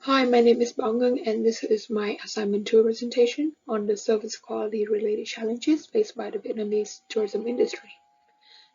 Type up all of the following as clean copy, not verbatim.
Hi, my name is BAO Ngan, and this is my assignment 2 presentation on the service quality related challenges faced by the Vietnamese tourism industry.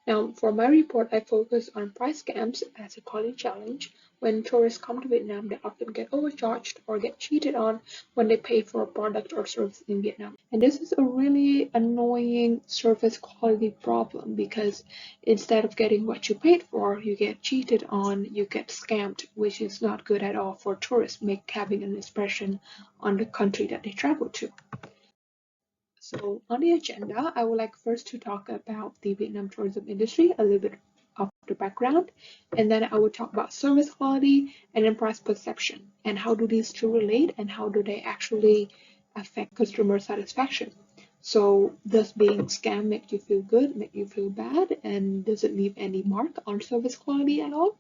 Now, for my report, I focus on price scams as a quality challenge. When tourists come to Vietnam, they often get overcharged or get cheated on when they pay for a product or service in Vietnam. And this is a really annoying service quality problem because instead of getting what you paid for, you get cheated on, you get scammed, which is not good at all for tourists, having an impression on the country that they travel to. So on the agenda, I would like first to talk about the Vietnam tourism industry, a little bit of the background, and then I will talk about service quality and then price perception, and how do these two relate and how do they actually affect customer satisfaction. So does being scammed make you feel good, make you feel bad, and does it leave any mark on service quality at all?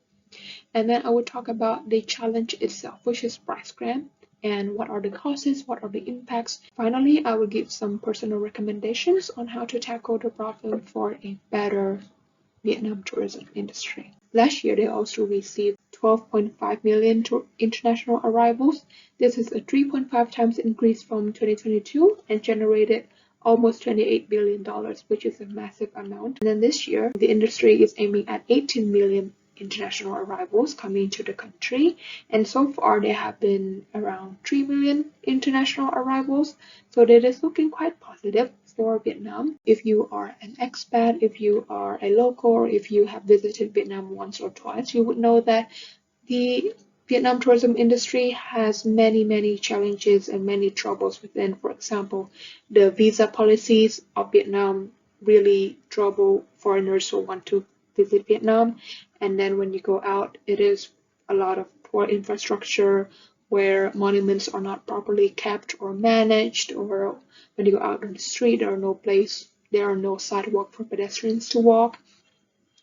And then I will talk about the challenge itself, which is price grant, and what are the causes, what are the impacts. Finally, I will give some personal recommendations on how to tackle the problem for a better Vietnam tourism industry. Last year, they also received 12.5 million international arrivals. This is a 3.5 times increase from 2022 and generated almost $28 billion, which is a massive amount. And then this year, the industry is aiming at 18 million international arrivals coming to the country, and so far there have been around 3 million international arrivals, so that is looking quite positive for Vietnam. If you are an expat, if you are a local, or if you have visited Vietnam once or twice, you would know that the Vietnam tourism industry has many challenges and many troubles within. For example, the visa policies of Vietnam really trouble foreigners who want to visit Vietnam. And then when you go out, it is a lot of poor infrastructure where monuments are not properly kept or managed, or when you go out on the street, there are no sidewalk for pedestrians to walk.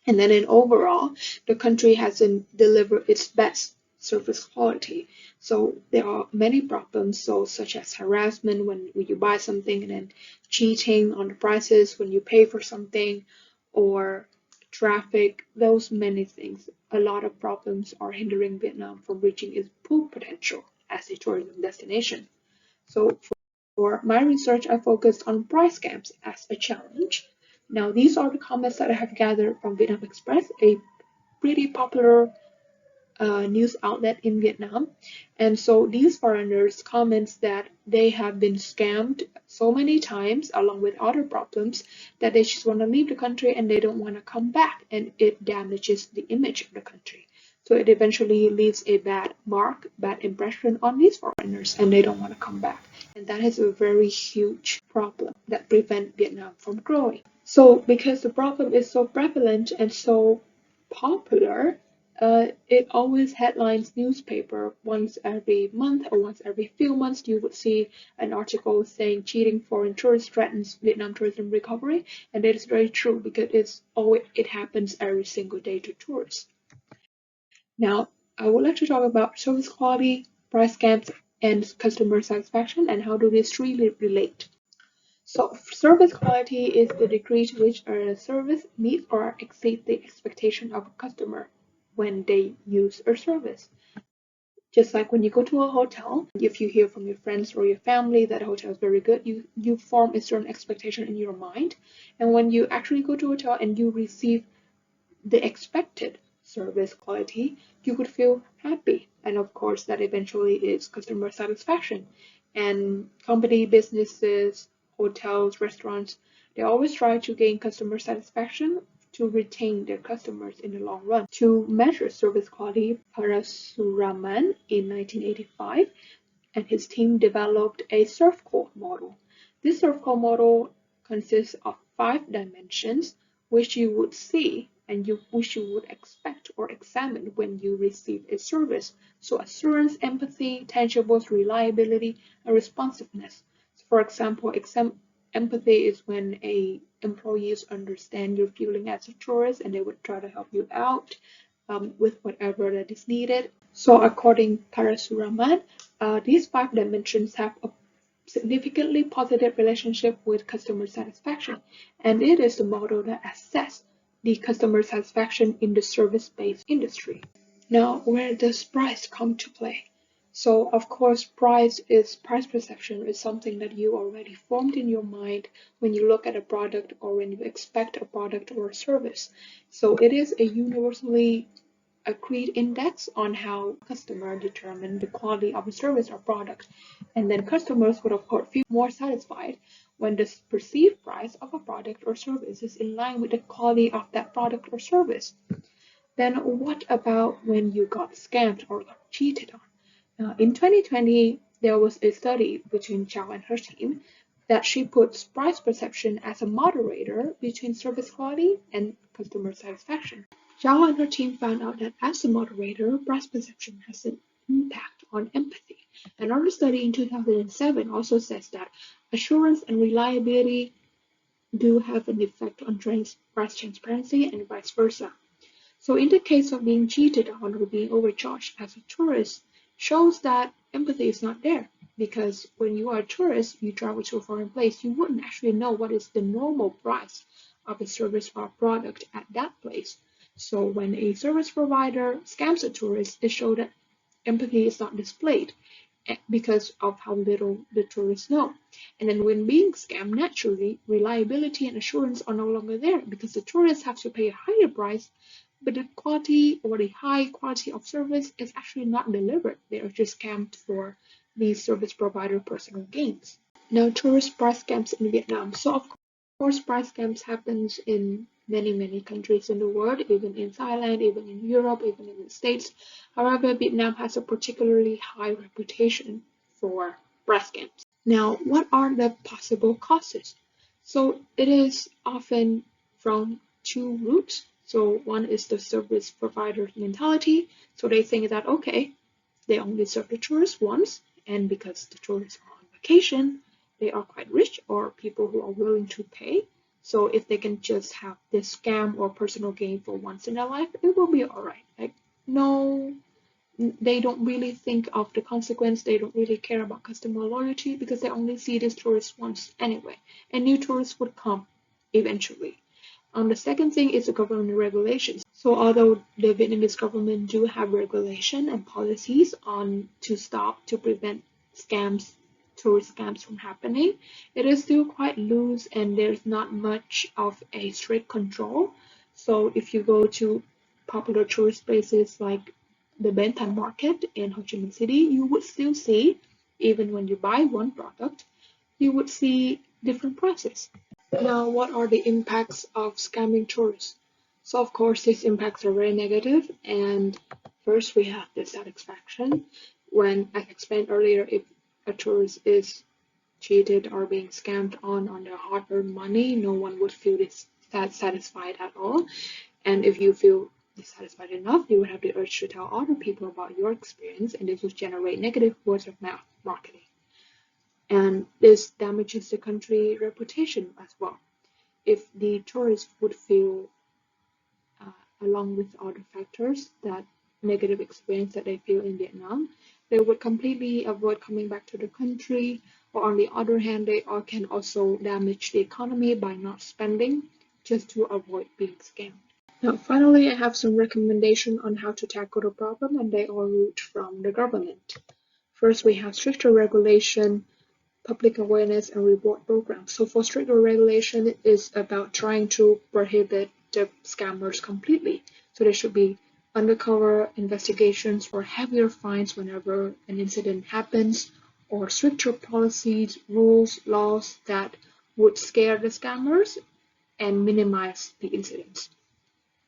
And then in overall, the country hasn't delivered its best service quality. So there are many problems, such as harassment when you buy something, and then cheating on the prices when you pay for something, or traffic, those many things. A lot of problems are hindering Vietnam from reaching its full potential as a tourism destination. So for my research, I focused on price scams as a challenge. Now, these are the comments that I have gathered from Vietnam Express, a pretty popular news outlet in Vietnam. And so these foreigners comments that they have been scammed so many times along with other problems that they just want to leave the country and they don't want to come back, and it damages the image of the country. So it eventually leaves a bad mark, bad impression on these foreigners, and they don't want to come back. And that is a very huge problem that prevents Vietnam from growing. So because the problem is so prevalent and so popular, it always headlines newspaper once every month or once every few months. You would see an article saying cheating foreign tourists threatens Vietnam tourism recovery, and that is very true because it happens every single day to tourists. Now, I would like to talk about service quality, price scams, and customer satisfaction, and how do these really relate. So, service quality is the degree to which a service meets or exceeds the expectation of a customer when they use a service. Just like when you go to a hotel, if you hear from your friends or your family that a hotel is very good, you form a certain expectation in your mind. And when you actually go to a hotel and you receive the expected service quality, you would feel happy. And of course, that eventually is customer satisfaction. And company, businesses, hotels, restaurants, they always try to gain customer satisfaction to retain their customers in the long run. To measure service quality, Parasuraman in 1985 and his team developed a surf code model. This surf code model consists of 5 dimensions, which you would see and which you would expect or examine when you receive a service. So assurance, empathy, tangibles, reliability, and responsiveness. So for example, empathy is when employees understand your feeling as a tourist and they would try to help you out with whatever that is needed. So according Parasuraman, these 5 dimensions have a significantly positive relationship with customer satisfaction, and it is the model that assesses the customer satisfaction in the service-based industry. Now, where does price come to play? So of course, price perception is something that you already formed in your mind when you look at a product or when you expect a product or a service. So it is a universally agreed index on how customer determine the quality of a service or product. And then customers would of course feel more satisfied when the perceived price of a product or service is in line with the quality of that product or service. Then what about when you got scammed or got cheated on? In 2020, there was a study between Zhao and her team that she puts price perception as a moderator between service quality and customer satisfaction. Zhao and her team found out that as a moderator, price perception has an impact on empathy. Another study in 2007 also says that assurance and reliability do have an effect on price transparency and vice versa. So in the case of being cheated on or being overcharged as a tourist, shows that empathy is not there. Because when you are a tourist, you travel to a foreign place, you wouldn't actually know what is the normal price of a service or product at that place. So when a service provider scams a tourist, it shows that empathy is not displayed because of how little the tourists know. And then when being scammed, naturally, reliability and assurance are no longer there because the tourists have to pay a higher price, but the quality or the high quality of service is actually not delivered. They are just scammed for the service provider personal gains. Now, tourist price scams in Vietnam. So, of course, price scams happens in many countries in the world, even in Thailand, even in Europe, even in the States. However, Vietnam has a particularly high reputation for price scams. Now, what are the possible causes? So, it is often from two roots. So, one is the service provider's mentality. So, they think that, okay, they only serve the tourists once, and because the tourists are on vacation, they are quite rich or people who are willing to pay. So if they can just have this scam or personal gain for once in their life, it will be alright. Like, no, they don't really think of the consequence. They don't really care about customer loyalty because they only see these tourists once anyway. And new tourists would come eventually. The second thing is the government regulations. So although the Vietnamese government do have regulation and policies on to prevent scams, tourist scams from happening, it is still quite loose and there's not much of a strict control. So if you go to popular tourist places like the Ben Thanh Market in Ho Chi Minh City, you would still see, even when you buy one product, you would see different prices. Now, what are the impacts of scamming tourists? So, of course, these impacts are very negative. And first, we have dissatisfaction. When, as explained earlier, if a tourist is cheated or being scammed on their hard-earned money, no one would feel satisfied at all. And if you feel dissatisfied enough, you would have the urge to tell other people about your experience, and this would generate negative words of mouth marketing. And this damages the country reputation as well. If the tourists would feel, along with other factors, that negative experience that they feel in Vietnam, they would completely avoid coming back to the country, or on the other hand, they can also damage the economy by not spending just to avoid being scammed. Now, finally, I have some recommendation on how to tackle the problem, and they all root from the government. First, we have stricter regulation, public awareness and reward programs. So for stricter regulation, it is about trying to prohibit the scammers completely. So there should be undercover investigations or heavier fines whenever an incident happens, or stricter policies, rules, laws that would scare the scammers and minimize the incidents.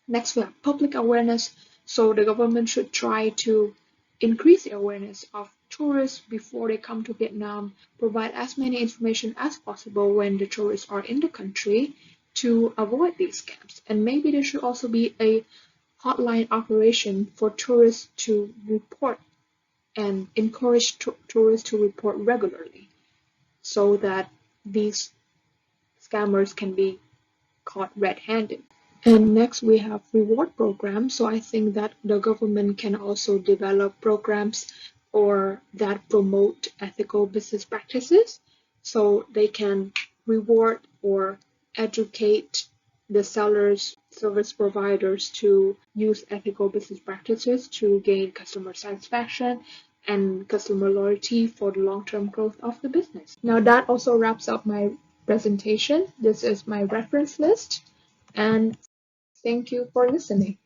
Next, we have public awareness. So the government should try to increase the awareness of tourists before they come to Vietnam, provide as many information as possible when the tourists are in the country to avoid these scams. And maybe there should also be a hotline operation for tourists to report and encourage tourists to report regularly so that these scammers can be caught red-handed. And next we have reward programs. So I think that the government can also develop programs or that promote ethical business practices. So they can reward or educate the sellers, service providers to use ethical business practices to gain customer satisfaction and customer loyalty for the long-term growth of the business. Now that also wraps up my presentation. This is my reference list, and thank you for listening.